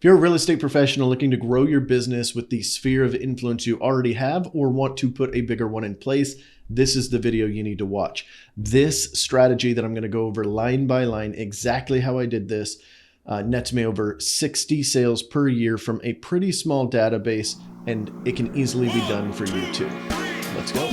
you're a real estate professional looking to grow your business with the sphere of influence you already have or want to put a bigger one in place, this is the video you need to watch. This strategy that I'm going to go over line by line, exactly how I did this, nets me over 60 sales per year from a pretty small database, and it can easily be done for you too. Let's go.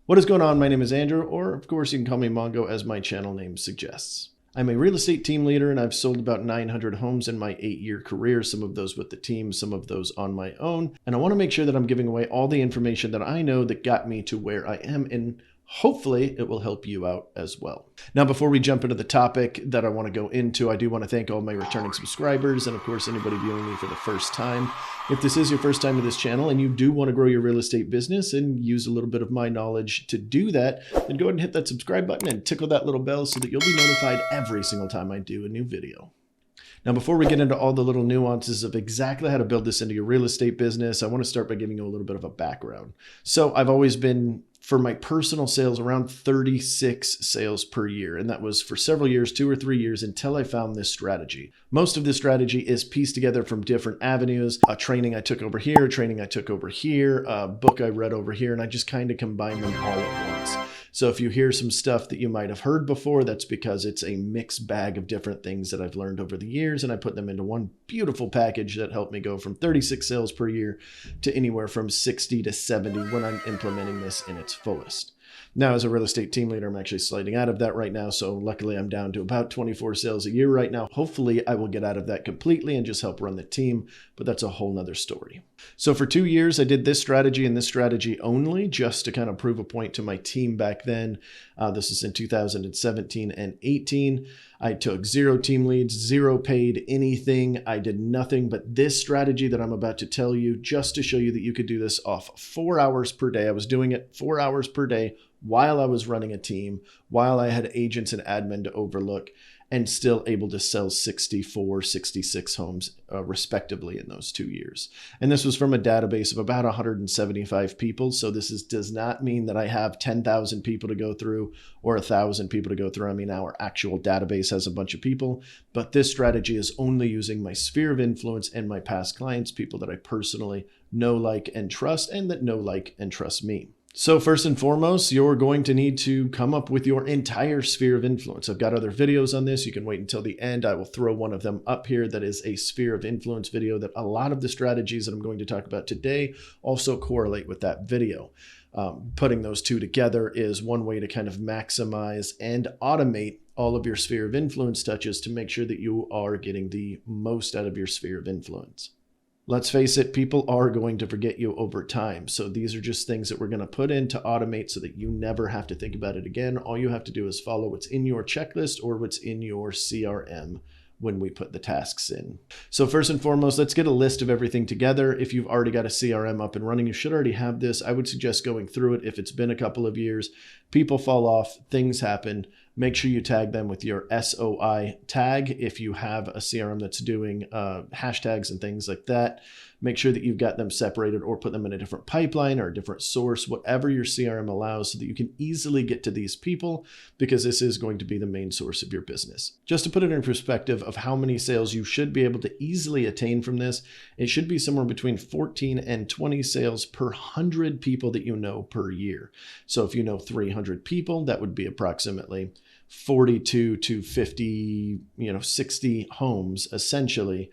What is going on? My name is Andrew, or of course you can call me Mongo as my channel name suggests. I'm a real estate team leader and I've sold about 900 homes in my 8-year career, some of those with the team, some of those on my own. And I want to make sure that I'm giving away all the information that I know that got me to where I am, and hopefully it will help you out as well. Now, before we jump into the topic that I want to go into, I do want to thank all my returning subscribers and of course anybody viewing me for the first time. If this is your first time to this channel and you do want to grow your real estate business and use a little bit of my knowledge to do that, then go ahead and hit that subscribe button and tickle that little bell so that you'll be notified every single time I do a new video. Now, before we get into all the little nuances of exactly how to build this into your real estate business, I want to start by giving you a little bit of a background. So I've always been, for my personal sales, around 36 sales per year. And that was for several years, 2 or 3 years, until I found this strategy. Most of this strategy is pieced together from different avenues. A training I took over here, a training I took over here, a book I read over here, and I just kind of combined them all at once. So if you hear some stuff that you might have heard before, that's because it's a mixed bag of different things that I've learned over the years, and I put them into one beautiful package that helped me go from 36 sales per year to anywhere from 60 to 70 when I'm implementing this in its fullest. Now, as a real estate team leader, I'm actually sliding out of that right now. So luckily I'm down to about 24 sales a year right now. Hopefully I will get out of that completely and just help run the team, but that's a whole nother story. So for 2 years, I did this strategy and this strategy only, just to kind of prove a point to my team back then. This is in 2017 and 18. I took 0 team leads, 0 paid anything. I did nothing but this strategy that I'm about to tell you, just to show you that you could do this off 4 hours per day. I was doing it 4 hours per day while I was running a team, while I had agents and admin to overlook, and still able to sell 64, 66 homes respectively in those 2 years. And this was from a database of about 175 people. So this does not mean that I have 10,000 people to go through or 1,000 people to go through. I mean, our actual database has a bunch of people, but this strategy is only using my sphere of influence and my past clients, people that I personally know, like, and trust, and that know, like, and trust me. So first and foremost, you're going to need to come up with your entire sphere of influence. I've got other videos on this. You can wait until the end. I will throw one of them up here that is a sphere of influence video that a lot of the strategies that I'm going to talk about today also correlate with that video. Putting those two together is one way to kind of maximize and automate all of your sphere of influence touches to make sure that you are getting the most out of your sphere of influence. Let's face it, people are going to forget you over time. So these are just things that we're going to put in to automate so that you never have to think about it again. All you have to do is follow what's in your checklist or what's in your CRM when we put the tasks in. So first and foremost, let's get a list of everything together. If you've already got a CRM up and running, you should already have this. I would suggest going through it if it's been a couple of years. People fall off, things happen. Make sure you tag them with your SOI tag if you have a CRM that's doing hashtags and things like that. Make sure that you've got them separated or put them in a different pipeline or a different source, whatever your CRM allows, so that you can easily get to these people, because this is going to be the main source of your business. Just to put it in perspective of how many sales you should be able to easily attain from this, it should be somewhere between 14 and 20 sales per 100 people that you know per year. So if you know 300 people, that would be approximately 42 to 50, 60 homes essentially.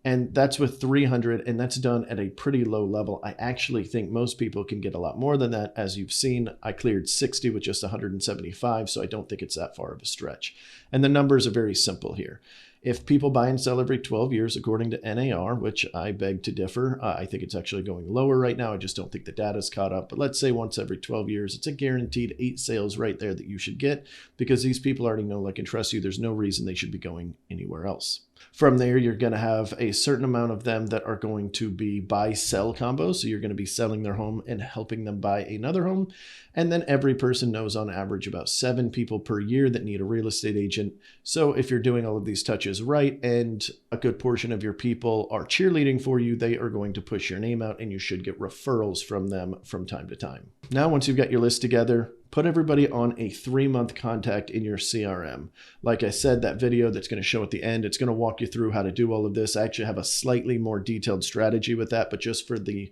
And that's with 300, and that's done at a pretty low level. I actually think most people can get a lot more than that. As you've seen, I cleared 60 with just 175, so I don't think it's that far of a stretch. And the numbers are very simple here. If people buy and sell every 12 years, according to NAR, which I beg to differ, I think it's actually going lower right now. I just don't think the data's caught up. But let's say once every 12 years, it's a guaranteed 8 sales right there that you should get, because these people already know, like, and trust you. There's no reason they should be going anywhere else. From there, you're going to have a certain amount of them that are going to be buy-sell combos. So you're going to be selling their home and helping them buy another home. And then every person knows on average about 7 people per year that need a real estate agent. So if you're doing all of these touches right and a good portion of your people are cheerleading for you, they are going to push your name out and you should get referrals from them from time to time. Now, once you've got your list together, put everybody on a 3-month contact in your CRM. Like I said, that video that's going to show at the end, it's going to walk you through how to do all of this. I actually have a slightly more detailed strategy with that, but just for the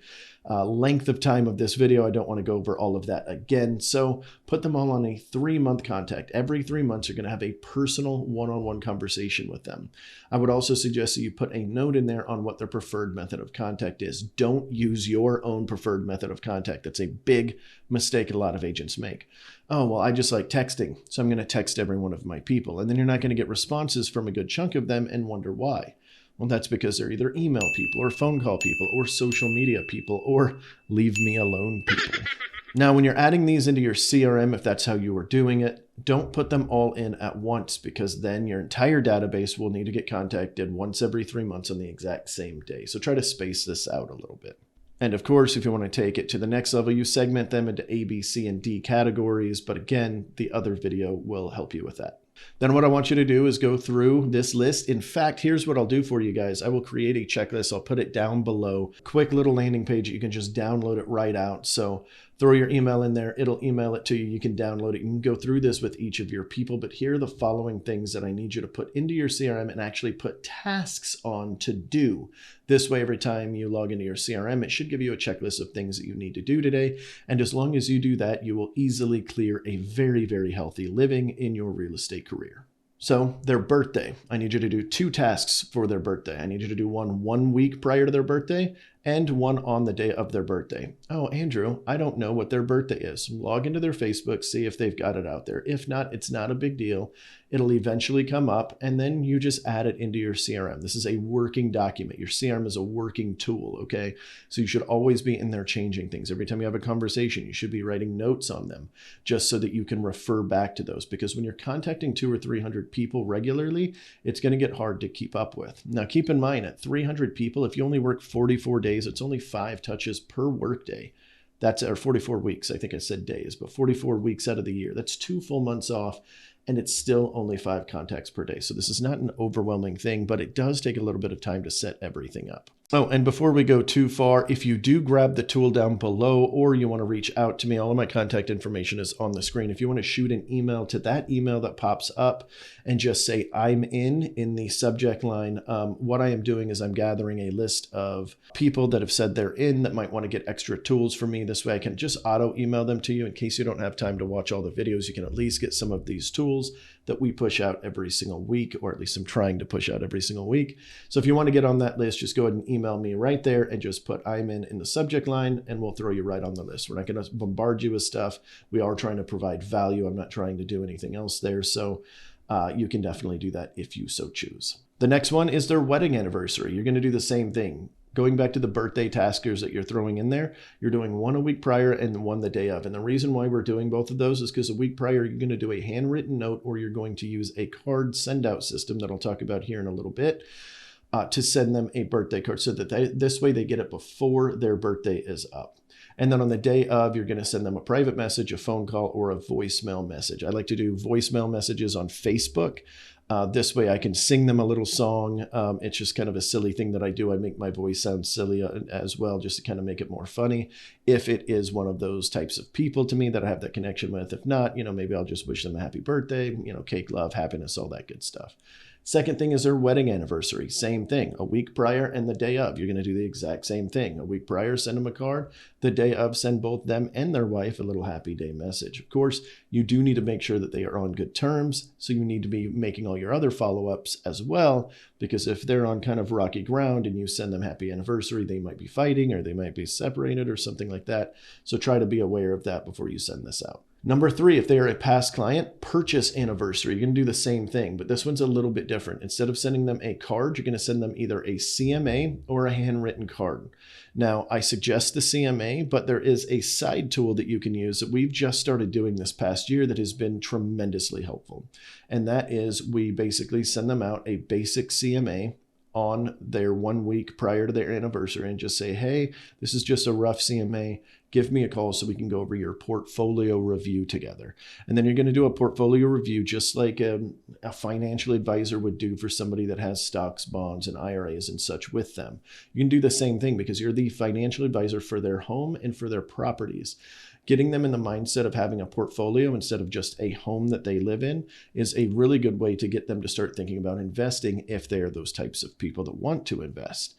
length of time of this video, I don't want to go over all of that again. So put them all on a 3-month contact. Every 3 months, you're going to have a personal one-on-one conversation with them. I would also suggest that you put a note in there on what their preferred method of contact is. Don't use your own preferred method of contact. That's a big mistake a lot of agents make. Oh, well, I just like texting, so I'm going to text every one of my people. And then you're not going to get responses from a good chunk of them and wonder why. Well, that's because they're either email people or phone call people or social media people or leave me alone people. Now, when you're adding these into your CRM, if that's how you were doing it, don't put them all in at once, because then your entire database will need to get contacted once every 3 months on the exact same day. So try to space this out a little bit. And of course, if you want to take it to the next level, you segment them into A, B, C, and D categories. But again, the other video will help you with that. Then what I want you to do is go through this list. In fact, here's what I'll do for you guys. I will create a checklist. I'll put it down below. Quick little landing page. You can just download it right out. So throw your email in there. It'll email it to you. You can download it. You can go through this with each of your people. But here are the following things that I need you to put into your CRM and actually put tasks on to do. This way, every time you log into your CRM, it should give you a checklist of things that you need to do today. And as long as you do that, you will easily clear a very, very healthy living in your real estate career. So their birthday, I need you to do 2 tasks for their birthday. I need you to do one week prior to their birthday and one on the day of their birthday. Oh, Andrew, I don't know what their birthday is. Log into their Facebook, see if they've got it out there. If not, it's not a big deal. It'll eventually come up, and then you just add it into your CRM. This is a working document. Your CRM is a working tool, okay? So you should always be in there changing things. Every time you have a conversation, you should be writing notes on them just so that you can refer back to those. Because when you're contacting 200 or 300 people regularly, it's going to get hard to keep up with. Now, keep in mind, at 300 people, if you only work 44 days, it's only 5 touches per workday. That's, or 44 weeks. I think I said days, but 44 weeks out of the year. That's 2 full months off. And it's still only 5 contacts per day. So this is not an overwhelming thing, but it does take a little bit of time to set everything up. Oh, and before we go too far, if you do grab the tool down below or you want to reach out to me, all of my contact information is on the screen. If you want to shoot an email to that email that pops up and just say, I'm in the subject line, what I am doing is I'm gathering a list of people that have said they're in that might want to get extra tools from me. This way I can just auto email them to you in case you don't have time to watch all the videos. You can at least get some of these tools that we push out every single week, or at least I'm trying to push out every single week. So if you want to get on that list, just go ahead and email me right there and just put I'm in the subject line and we'll throw you right on the list. We're not going to bombard you with stuff. We are trying to provide value. I'm not trying to do anything else there. So you can definitely do that if you so choose. The next one is their wedding anniversary. You're going to do the same thing. Going back to the birthday taskers that you're throwing in there, you're doing one a week prior and one the day of. And the reason why we're doing both of those is because a week prior, you're going to do a handwritten note or you're going to use a card send out system that I'll talk about here in a little bit to send them a birthday card so that this way they get it before their birthday is up. And then on the day of, you're going to send them a private message, a phone call, or a voicemail message. I like to do voicemail messages on Facebook. This way I can sing them a little song. It's just kind of a silly thing that I do. I make my voice sound silly as well, just to kind of make it more funny. If it is one of those types of people to me that I have that connection with. If not, maybe I'll just wish them a happy birthday, cake, love, happiness, all that good stuff. Second thing is their wedding anniversary. Same thing. A week prior and the day of, you're going to do the exact same thing. A week prior, send them a card. The day of, send both them and their wife a little happy day message. Of course, you do need to make sure that they are on good terms. So you need to be making all your other follow-ups as well, because if they're on kind of rocky ground and you send them happy anniversary, they might be fighting or they might be separated or something like that. So try to be aware of that before you send this out. Number 3, if they are a past client, purchase anniversary. You're going to do the same thing, but this one's a little bit different. Instead of sending them a card, you're going to send them either a CMA or a handwritten card. Now, I suggest the CMA, but there is a side tool that you can use that we've just started doing this past year that has been tremendously helpful. And that is we basically send them out a basic CMA on their 1 week prior to their anniversary and just say, hey, this is just a rough CMA. Give me a call so we can go over your portfolio review together. And then you're going to do a portfolio review just like a financial advisor would do for somebody that has stocks, bonds, and IRAs and such with them. You can do the same thing because you're the financial advisor for their home and for their properties. Getting them in the mindset of having a portfolio instead of just a home that they live in is a really good way to get them to start thinking about investing if they are those types of people that want to invest.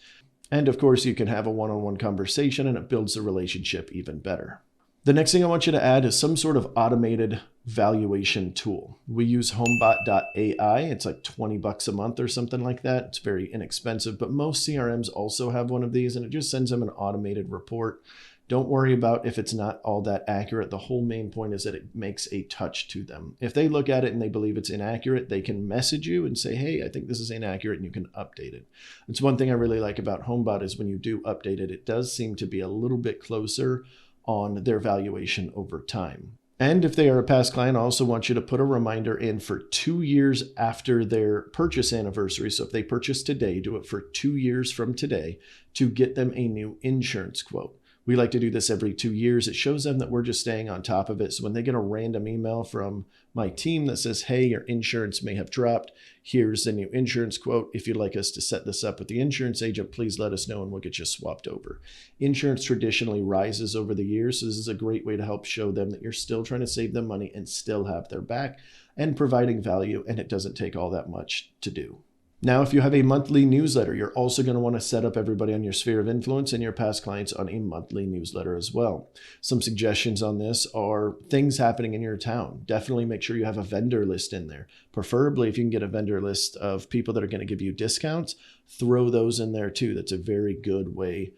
And of course, you can have a one-on-one conversation and it builds the relationship even better. The next thing I want you to add is some sort of automated valuation tool. We use homebot.ai. It's like $20 a month or something like that. It's very inexpensive, but most CRMs also have one of these and it just sends them an automated report. Don't worry about if it's not all that accurate. The whole main point is that it makes a touch to them. If they look at it and they believe it's inaccurate, they can message you and say, hey, I think this is inaccurate, and you can update it. It's one thing I really like about HomeBot is when you do update it, it does seem to be a little bit closer on their valuation over time. And if they are a past client, I also want you to put a reminder in for 2 years after their purchase anniversary. So if they purchase today, do it for 2 years from today to get them a new insurance quote. We like to do this every 2 years. It shows them that we're just staying on top of it. So when they get a random email from my team that says, hey, your insurance may have dropped, here's the new insurance quote. If you'd like us to set this up with the insurance agent, please let us know and we'll get you swapped over. Insurance traditionally rises over the years. So this is a great way to help show them that you're still trying to save them money and still have their back and providing value. And it doesn't take all that much to do. Now, if you have a monthly newsletter, you're also going to want to set up everybody on your sphere of influence and your past clients on a monthly newsletter as well. Some suggestions on this are things happening in your town. Definitely make sure you have a vendor list in there. Preferably, if you can get a vendor list of people that are going to give you discounts, throw those in there too. That's a very good way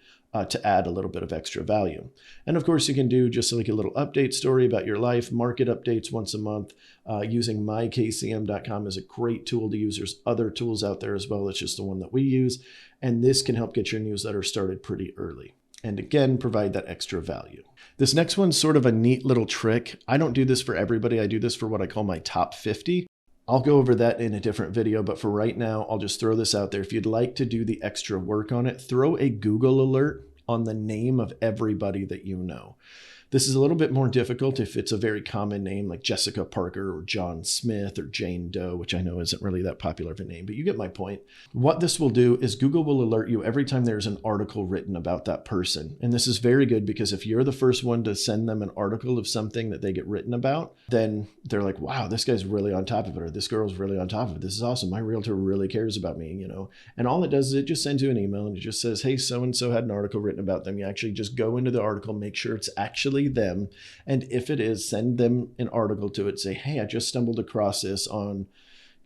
to add a little bit of extra value. And of course, you can do just like a little update story about your life, market updates once a month. Using mykcm.com is a great tool to use. There's other tools out there as well. It's just the one that we use. And this can help get your newsletter started pretty early. And again, provide that extra value. This next one's sort of a neat little trick. I don't do this for everybody. I do this for what I call my top 50. I'll go over that in a different video, but for right now, I'll just throw this out there. If you'd like to do the extra work on it, throw a Google alert on the name of everybody that you know. This is a little bit more difficult if it's a very common name like Jessica Parker or John Smith or Jane Doe, which I know isn't really that popular of a name, but you get my point. What this will do is Google will alert you every time there's an article written about that person. And this is very good because if you're the first one to send them an article of something that they get written about, then they're like, wow, this guy's really on top of it, or this girl's really on top of it. This is awesome. My realtor really cares about me, you know. And all it does is it just sends you an email and it just says, hey, so-and-so had an article written about them. You actually just go into the article, make sure it's actually them. And if it is, send them an article to it. Say, hey, I just stumbled across this on,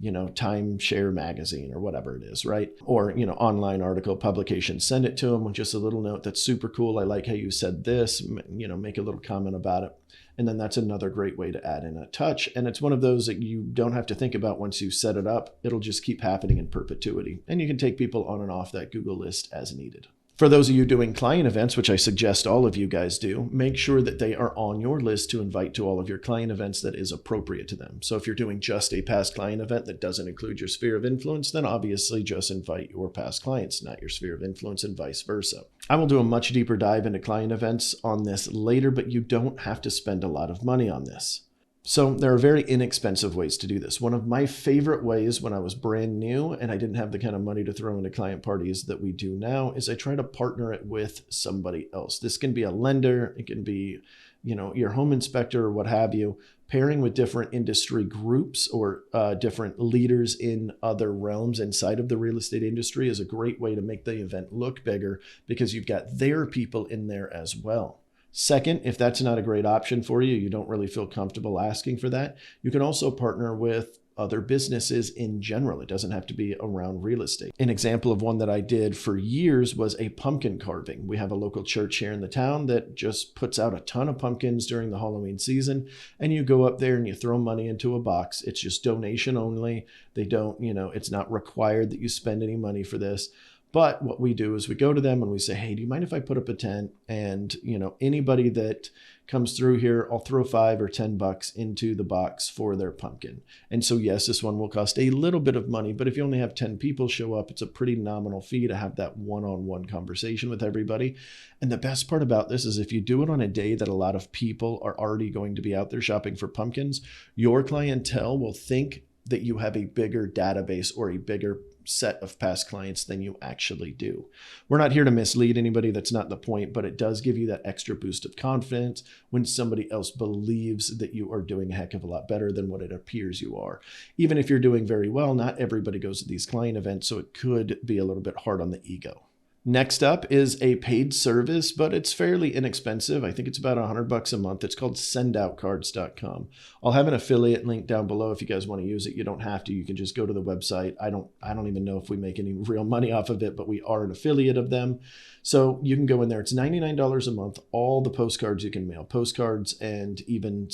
you know, Timeshare magazine or whatever it is, right? Or, you know, online article publication. Send it to them with just a little note. That's super cool. I like how you said this, you know, make a little comment about it. And then that's another great way to add in a touch. And it's one of those that you don't have to think about once you set it up. It'll just keep happening in perpetuity. And you can take people on and off that Google list as needed. For those of you doing client events, which I suggest all of you guys do, make sure that they are on your list to invite to all of your client events that is appropriate to them. So if you're doing just a past client event that doesn't include your sphere of influence, then obviously just invite your past clients, not your sphere of influence, and vice versa. I will do a much deeper dive into client events on this later, but you don't have to spend a lot of money on this. So there are very inexpensive ways to do this. One of my favorite ways when I was brand new and I didn't have the kind of money to throw into client parties that we do now is I try to partner it with somebody else. This can be a lender. It can be, you know, your home inspector or what have you. Pairing with different industry groups or different leaders in other realms inside of the real estate industry is a great way to make the event look bigger because you've got their people in there as well. Second, if that's not a great option for you, you don't really feel comfortable asking for that, you can also partner with other businesses in general. It doesn't have to be around real estate. An example of one that I did for years was a pumpkin carving. We have a local church here in the town that just puts out a ton of pumpkins during the Halloween season, and you go up there and you throw money into a box. It's just donation only. They don't, it's not required that you spend any money for this. But what we do is we go to them and we say, hey, do you mind if I put up a tent? And, anybody that comes through here, I'll throw $5 or $10 into the box for their pumpkin. And so, yes, this one will cost a little bit of money, but if you only have 10 people show up, it's a pretty nominal fee to have that one-on-one conversation with everybody. And the best part about this is if you do it on a day that a lot of people are already going to be out there shopping for pumpkins, your clientele will think that you have a bigger database or a bigger set of past clients than you actually do. We're not here to mislead anybody. That's not the point, but it does give you that extra boost of confidence when somebody else believes that you are doing a heck of a lot better than what it appears you are. Even if you're doing very well, not everybody goes to these client events, so it could be a little bit hard on the ego. Next up is a paid service, but it's fairly inexpensive. I think it's about $100 a month. It's called sendoutcards.com. I'll have an affiliate link down below if you guys want to use it. You don't have to. You can just go to the website. I don't even know if we make any real money off of it, but we are an affiliate of them. So you can go in there. It's $99 a month. All the postcards you can mail, postcards and even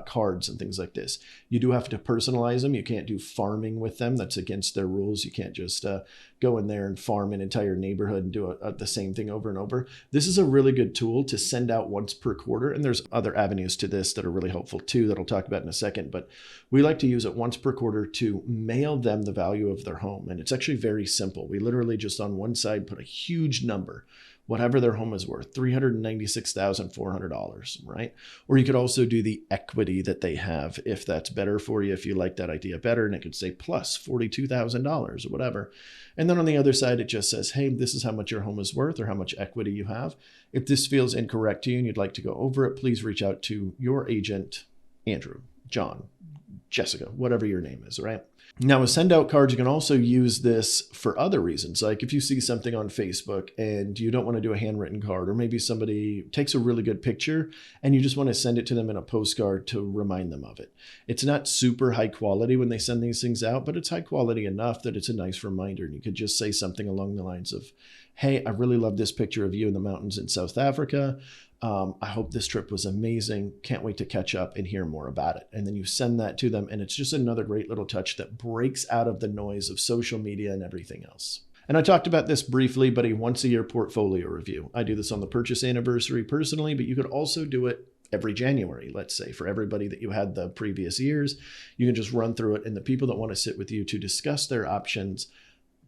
cards and things like this. You do have to personalize them. You can't do farming with them. That's against their rules. You can't just go in there and farm an entire neighborhood and do the same thing over and over. This is a really good tool to send out once per quarter. And there's other avenues to this that are really helpful too that I'll talk about in a second. But we like to use it once per quarter to mail them the value of their home. And it's actually very simple. We literally just on one side put a huge number, whatever their home is worth, $396,400, right? Or you could also do the equity that they have if that's better for you, if you like that idea better, and it could say plus $42,000 or whatever. And then on the other side, it just says, hey, this is how much your home is worth or how much equity you have. If this feels incorrect to you and you'd like to go over it, please reach out to your agent, Andrew, John, Jessica, whatever your name is, right? Now, with send out cards, you can also use this for other reasons. Like if you see something on Facebook and you don't want to do a handwritten card, or maybe somebody takes a really good picture and you just want to send it to them in a postcard to remind them of it. It's not super high quality when they send these things out, but it's high quality enough that it's a nice reminder. And you could just say something along the lines of, hey, I really love this picture of you in the mountains in South Africa. I hope this trip was amazing. Can't wait to catch up and hear more about it. And then you send that to them. And it's just another great little touch that breaks out of the noise of social media and everything else. And I talked about this briefly, but a once a year portfolio review. I do this on the purchase anniversary personally, but you could also do it every January, let's say, for everybody that you had the previous years. You can just run through it. And the people that want to sit with you to discuss their options,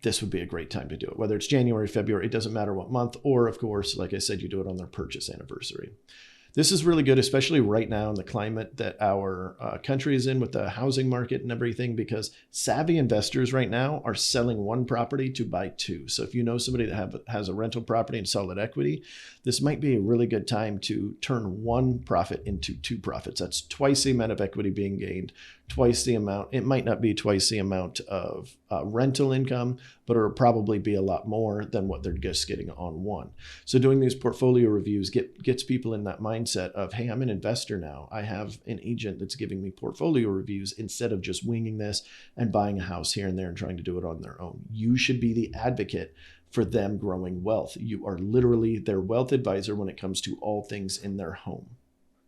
this would be a great time to do it. Whether it's January, February, it doesn't matter what month, or of course, like I said, you do it on their purchase anniversary. This is really good, especially right now in the climate that our country is in with the housing market and everything, because savvy investors right now are selling one property to buy two. So if you know somebody that has a rental property and solid equity, this might be a really good time to turn one profit into two profits. That's twice the amount of equity being gained, twice the amount. It might not be twice the amount of rental income, but it'll probably be a lot more than what they're just getting on one. So doing these portfolio reviews gets people in that mindset of, hey, I'm an investor now. I have an agent that's giving me portfolio reviews instead of just winging this and buying a house here and there and trying to do it on their own. You should be the advocate for them growing wealth. You are literally their wealth advisor when it comes to all things in their home.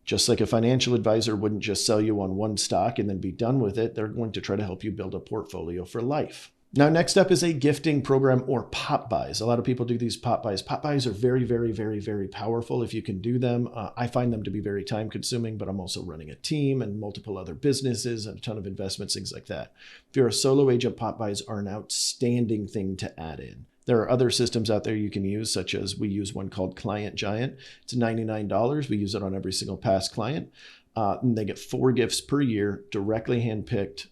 Just like a financial advisor wouldn't just sell you on one stock and then be done with it, they're going to try to help you build a portfolio for life. Now, next up is a gifting program or pop buys. A lot of people do these pop buys. Pop buys are very, very, very, very powerful if you can do them. I find them to be very time consuming, but I'm also running a team and multiple other businesses and a ton of investments, things like that. If you're a solo agent, pop buys are an outstanding thing to add in. There are other systems out there you can use, such as we use one called Client Giant. It's $99. We use it on every single past client. And they get 4 gifts per year, directly handpicked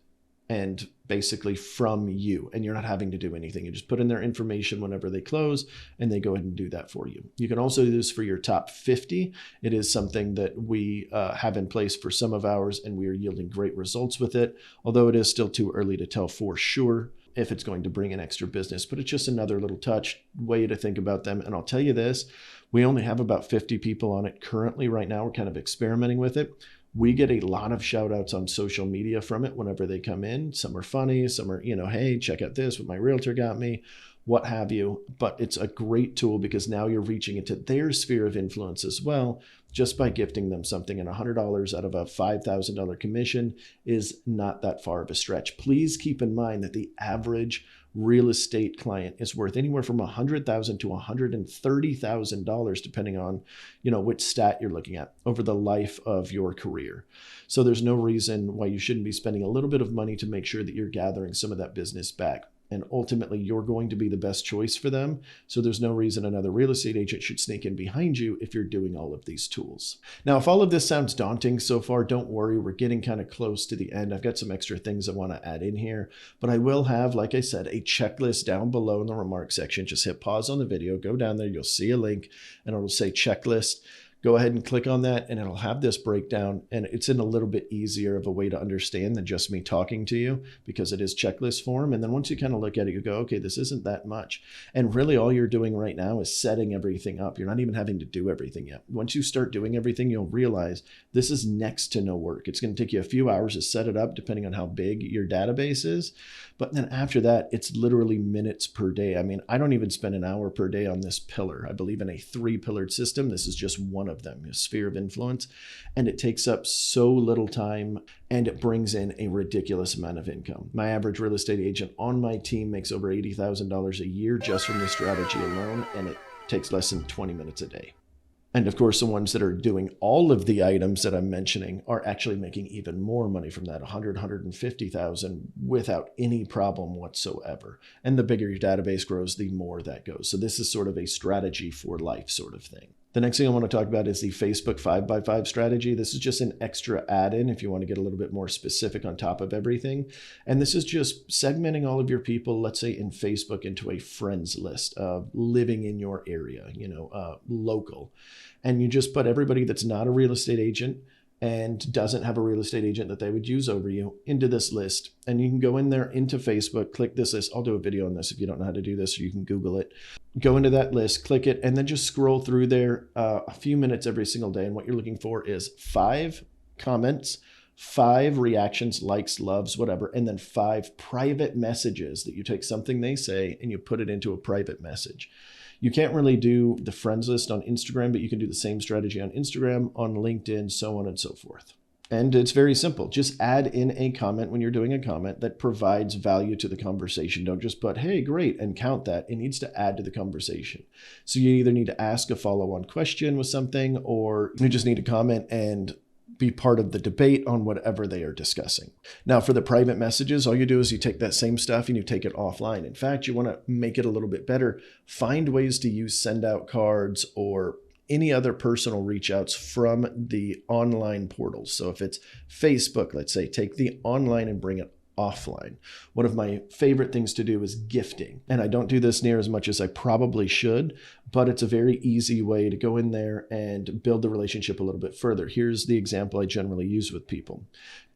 and basically from you. And you're not having to do anything. You just put in their information whenever they close and they go ahead and do that for you. You can also do this for your top 50. It is something that we have in place for some of ours, and we are yielding great results with it, although it is still too early to tell for sure if it's going to bring in extra business, but it's just another little touch way to think about them. And I'll tell you this, we only have about 50 people on it currently right now. We're kind of experimenting with it. We get a lot of shout outs on social media from it whenever they come in. Some are funny, some are, hey, check out this, what my realtor got me, what have you. But it's a great tool because now you're reaching into their sphere of influence as well, just by gifting them something. And $100 out of a $5,000 commission is not that far of a stretch. Please keep in mind that the average real estate client is worth anywhere from $100,000 to $130,000, depending on, which stat you're looking at over the life of your career. So there's no reason why you shouldn't be spending a little bit of money to make sure that you're gathering some of that business back. And ultimately, you're going to be the best choice for them. So there's no reason another real estate agent should sneak in behind you if you're doing all of these tools. Now, if all of this sounds daunting so far, don't worry. We're getting kind of close to the end. I've got some extra things I want to add in here, but I will have, like I said, a checklist down below in the remarks section. Just hit pause on the video, go down there, you'll see a link, and it'll say checklist. Go ahead and click on that and it'll have this breakdown, and it's in a little bit easier of a way to understand than just me talking to you because it is checklist form. And then once you kind of look at it, you go, okay, this isn't that much. And really all you're doing right now is setting everything up. You're not even having to do everything yet. Once you start doing everything, you'll realize this is next to no work. It's going to take you a few hours to set it up depending on how big your database is. But then after that, it's literally minutes per day. I mean, I don't even spend an hour per day on this pillar. I believe in a 3-pillared system. This is just one of them, a sphere of influence. And it takes up so little time and it brings in a ridiculous amount of income. My average real estate agent on my team makes over $80,000 a year just from this strategy alone. And it takes less than 20 minutes a day. And of course, the ones that are doing all of the items that I'm mentioning are actually making even more money from that, 150,000 without any problem whatsoever. And the bigger your database grows, the more that goes. So this is sort of a strategy for life sort of thing. The next thing I want to talk about is the Facebook 5x5 strategy. This is just an extra add-in if you want to get a little bit more specific on top of everything. And this is just segmenting all of your people, let's say in Facebook, into a friends list of living in your area, local. And you just put everybody that's not a real estate agent and doesn't have a real estate agent that they would use over you into this list. And you can go in there into Facebook, click this list. I'll do a video on this if you don't know how to do this, or you can Google it. Go into that list, click it, and then just scroll through there a few minutes every single day. And what you're looking for is 5 comments, 5 reactions, likes, loves, whatever, and then 5 private messages that you take something they say and you put it into a private message. You can't really do the friends list on Instagram, but you can do the same strategy on Instagram, on LinkedIn, so on and so forth. And it's very simple. Just add in a comment when you're doing a comment that provides value to the conversation. Don't just put, hey, great, and count that. It needs to add to the conversation. So you either need to ask a follow-on question with something, or you just need to comment and be part of the debate on whatever they are discussing. Now, for the private messages, all you do is you take that same stuff and you take it offline. In fact, you want to make it a little bit better. Find ways to use send out cards or any other personal reach outs from the online portals. So if it's Facebook, let's say, take the online and bring it offline. One of my favorite things to do is gifting. And I don't do this near as much as I probably should, but it's a very easy way to go in there and build the relationship a little bit further. Here's the example I generally use with people.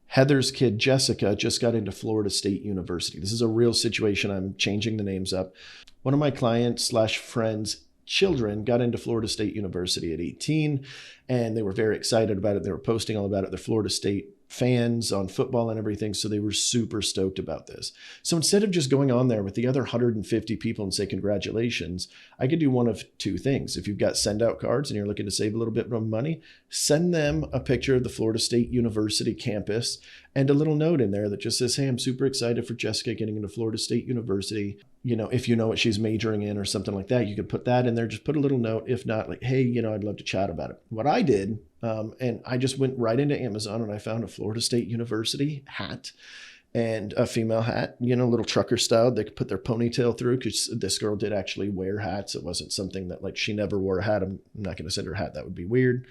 Heather's kid, Jessica, just got into Florida State University. This is a real situation. I'm changing the names up. One of my clients / friends' children got into Florida State University at 18, and they were very excited about it. They were posting all about it. They're Florida State fans on football and everything, so they were super stoked about this. So instead of just going on there with the other 150 people and say congratulations, I could do one of 2 things. If you've got send out cards and you're looking to save a little bit of money, send them a picture of the Florida State University campus and a little note in there that just says, hey, I'm super excited for Jessica getting into Florida State University. If you know what she's majoring in or something like that, you could put that in there. Just put a little note. If not, like, hey, I'd love to chat about it. What I did, and I just went right into Amazon and I found a Florida State University hat and a female hat, little trucker style. They could put their ponytail through because this girl did actually wear hats. It wasn't something that like she never wore a hat. I'm not going to send her a hat. That would be weird.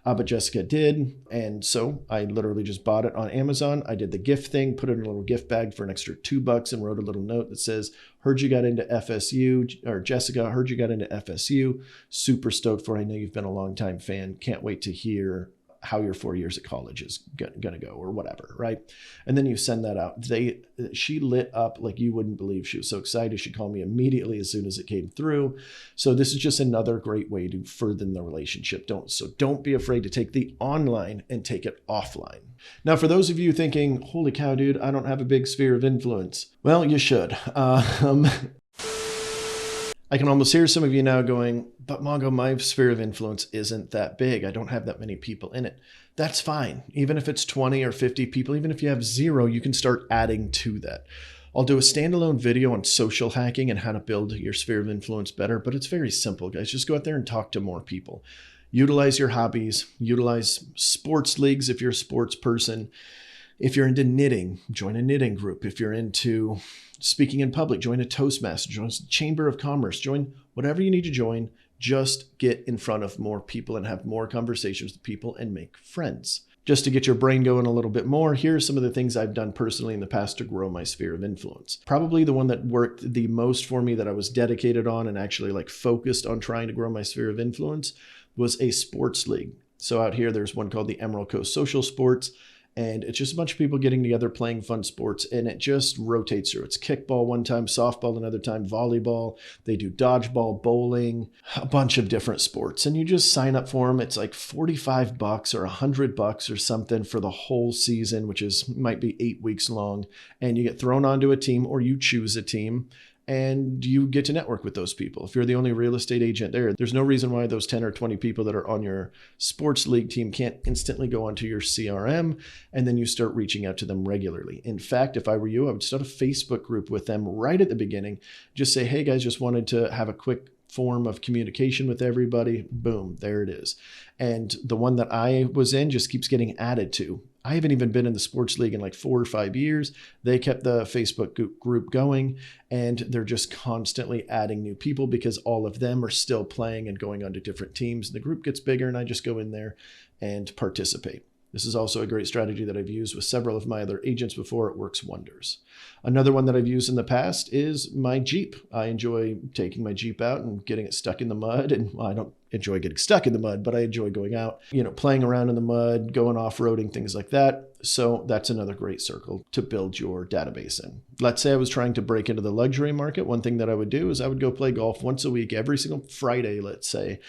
But Jessica did. And so I literally just bought it on Amazon. I did the gift thing, put it in a little gift bag for an extra $2 and wrote a little note that says, heard you got into FSU, or Jessica, heard you got into FSU. Super stoked for it. I know you've been a long time fan. Can't wait to hear how your 4 years at college is going to go or whatever, right? And then you send that out. She lit up like you wouldn't believe. She was so excited. She called me immediately as soon as it came through. So this is just another great way to further the relationship. Don't be afraid to take the online and take it offline. Now, for those of you thinking, holy cow, dude, I don't have a big sphere of influence. Well, you should. I can almost hear some of you now going, but Mongo, my sphere of influence isn't that big. I don't have that many people in it. That's fine. Even if it's 20 or 50 people, even if you have 0, you can start adding to that. I'll do a standalone video on social hacking and how to build your sphere of influence better, but it's very simple, guys. Just go out there and talk to more people. Utilize your hobbies, utilize sports leagues if you're a sports person. If you're into knitting, join a knitting group. If you're into speaking in public, join a Toastmaster, join a Chamber of Commerce, join whatever you need to join. Just get in front of more people and have more conversations with people and make friends. Just to get your brain going a little bit more, here are some of the things I've done personally in the past to grow my sphere of influence. Probably the one that worked the most for me, that I was dedicated on and actually like focused on trying to grow my sphere of influence, was a sports league. So out here, there's one called the Emerald Coast Social Sports. And it's just a bunch of people getting together, playing fun sports, and it just rotates through. It's kickball one time, softball another time, volleyball. They do dodgeball, bowling, a bunch of different sports. And you just sign up for them. It's like $45 or $100 or something for the whole season, which might be 8 weeks long. And you get thrown onto a team, or you choose a team, and you get to network with those people. If you're the only real estate agent there's no reason why those 10 or 20 people that are on your sports league team can't instantly go onto your CRM, and then you start reaching out to them regularly. In fact, if I were you, I would start a Facebook group with them right at the beginning. Just say, hey guys, just wanted to have a quick form of communication with everybody. Boom, there it is. And the one that I was in just keeps getting added to. I haven't even been in the sports league in like 4 or 5 years. They kept the Facebook group going, and they're just constantly adding new people because all of them are still playing and going on to different teams. The group gets bigger, and I just go in there and participate. This is also a great strategy that I've used with several of my other agents before. It works wonders. Another one that I've used in the past is my Jeep. I enjoy taking my Jeep out and getting it stuck in the mud. And well, I don't enjoy getting stuck in the mud, but I enjoy going out, playing around in the mud, going off-roading, things like that. So that's another great circle to build your database in. Let's say I was trying to break into the luxury market. One thing that I would do is I would go play golf once a week, every single Friday, let's say,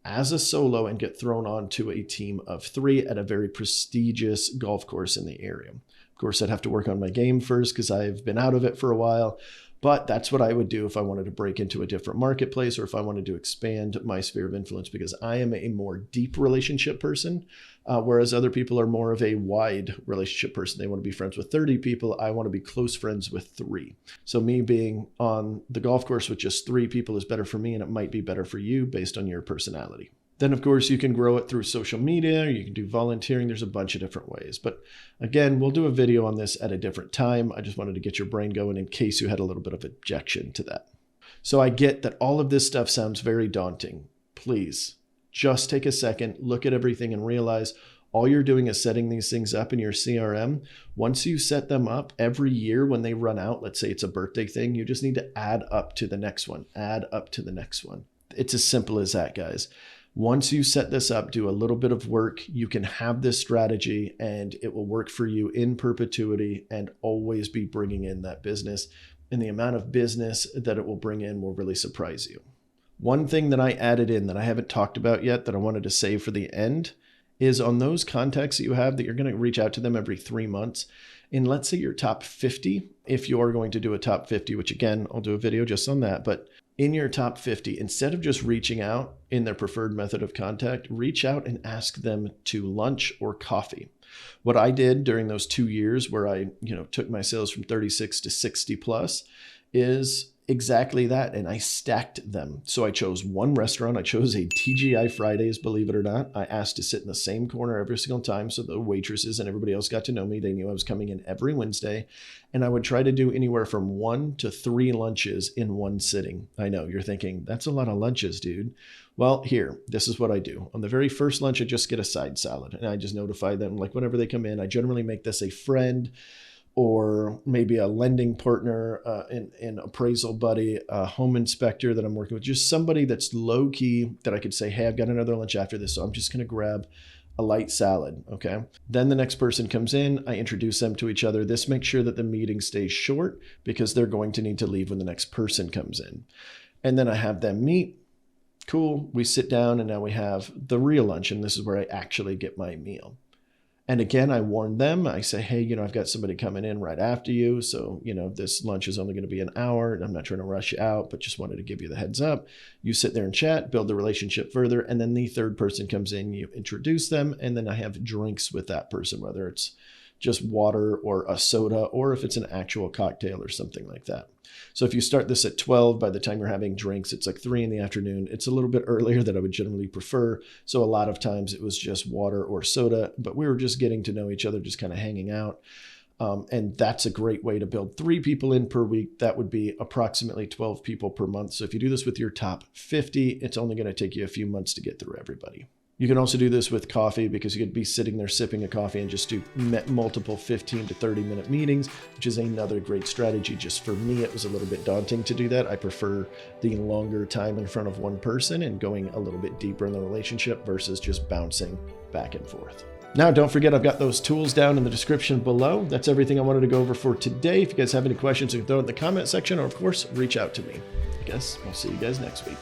as a solo, and get thrown onto a team of 3 at a very prestigious golf course in the area. Of course, I'd have to work on my game first because I've been out of it for a while, but that's what I would do if I wanted to break into a different marketplace, or if I wanted to expand my sphere of influence, because I am a more deep relationship person, whereas other people are more of a wide relationship person. They want to be friends with 30 people. I want to be close friends with 3. So me being on the golf course with just 3 people is better for me, and it might be better for you based on your personality. Then, of course, you can grow it through social media, or you can do volunteering. There's a bunch of different ways. But again, we'll do a video on this at a different time. I just wanted to get your brain going in case you had a little bit of objection to that. So I get that all of this stuff sounds very daunting. Please, just take a second, look at everything, and realize all you're doing is setting these things up in your CRM. Once you set them up, every year when they run out, let's say it's a birthday thing, you just need to add up to the next one, add up to the next one. It's as simple as that, guys. Once you set this up, do a little bit of work, you can have this strategy and it will work for you in perpetuity and always be bringing in that business. And the amount of business that it will bring in will really surprise you. One thing that I added in that I haven't talked about yet that I wanted to save for the end is on those contacts that you have that you're going to reach out to them every 3 months. In, let's say, your top 50, if you're going to do a top 50, which again, I'll do a video just on that, but in your top 50, instead of just reaching out in their preferred method of contact, reach out and ask them to lunch or coffee. What I did during those 2 years where I, took my sales from 36 to 60 plus is exactly that. And I stacked them. So I chose one restaurant. I chose a TGI Fridays, believe it or not. I asked to sit in the same corner every single time. So the waitresses and everybody else got to know me. They knew I was coming in every Wednesday. And I would try to do anywhere from 1 to 3 lunches in one sitting. I know you're thinking, that's a lot of lunches, dude. Well, this is what I do. On the very first lunch, I just get a side salad and I just notify them, like whenever they come in. I generally make this a friend or maybe a lending partner, an appraisal buddy, a home inspector that I'm working with, just somebody that's low key that I could say, hey, I've got another lunch after this, so I'm just going to grab a light salad, okay? Then the next person comes in, I introduce them to each other. This makes sure that the meeting stays short because they're going to need to leave when the next person comes in. And then I have them meet. Cool, we sit down and now we have the real lunch, and this is where I actually get my meal. And again, I warn them. I say, hey, I've got somebody coming in right after you. So, this lunch is only going to be an hour and I'm not trying to rush you out, but just wanted to give you the heads up. You sit there and chat, build the relationship further. And then the third person comes in, you introduce them. And then I have drinks with that person, whether it's just water or a soda, or if it's an actual cocktail or something like that. So if you start this at 12, by the time you're having drinks, it's like 3 in the afternoon. It's a little bit earlier than I would generally prefer. So a lot of times it was just water or soda, but we were just getting to know each other, just kind of hanging out. And that's a great way to build 3 people in per week. That would be approximately 12 people per month. So if you do this with your top 50, it's only going to take you a few months to get through everybody. You can also do this with coffee because you could be sitting there sipping a coffee and just do multiple 15 to 30 minute meetings, which is another great strategy. Just for me, it was a little bit daunting to do that. I prefer the longer time in front of one person and going a little bit deeper in the relationship versus just bouncing back and forth. Now, don't forget, I've got those tools down in the description below. That's everything I wanted to go over for today. If you guys have any questions, you can throw it in the comment section, or of course, reach out to me. I guess I'll see you guys next week.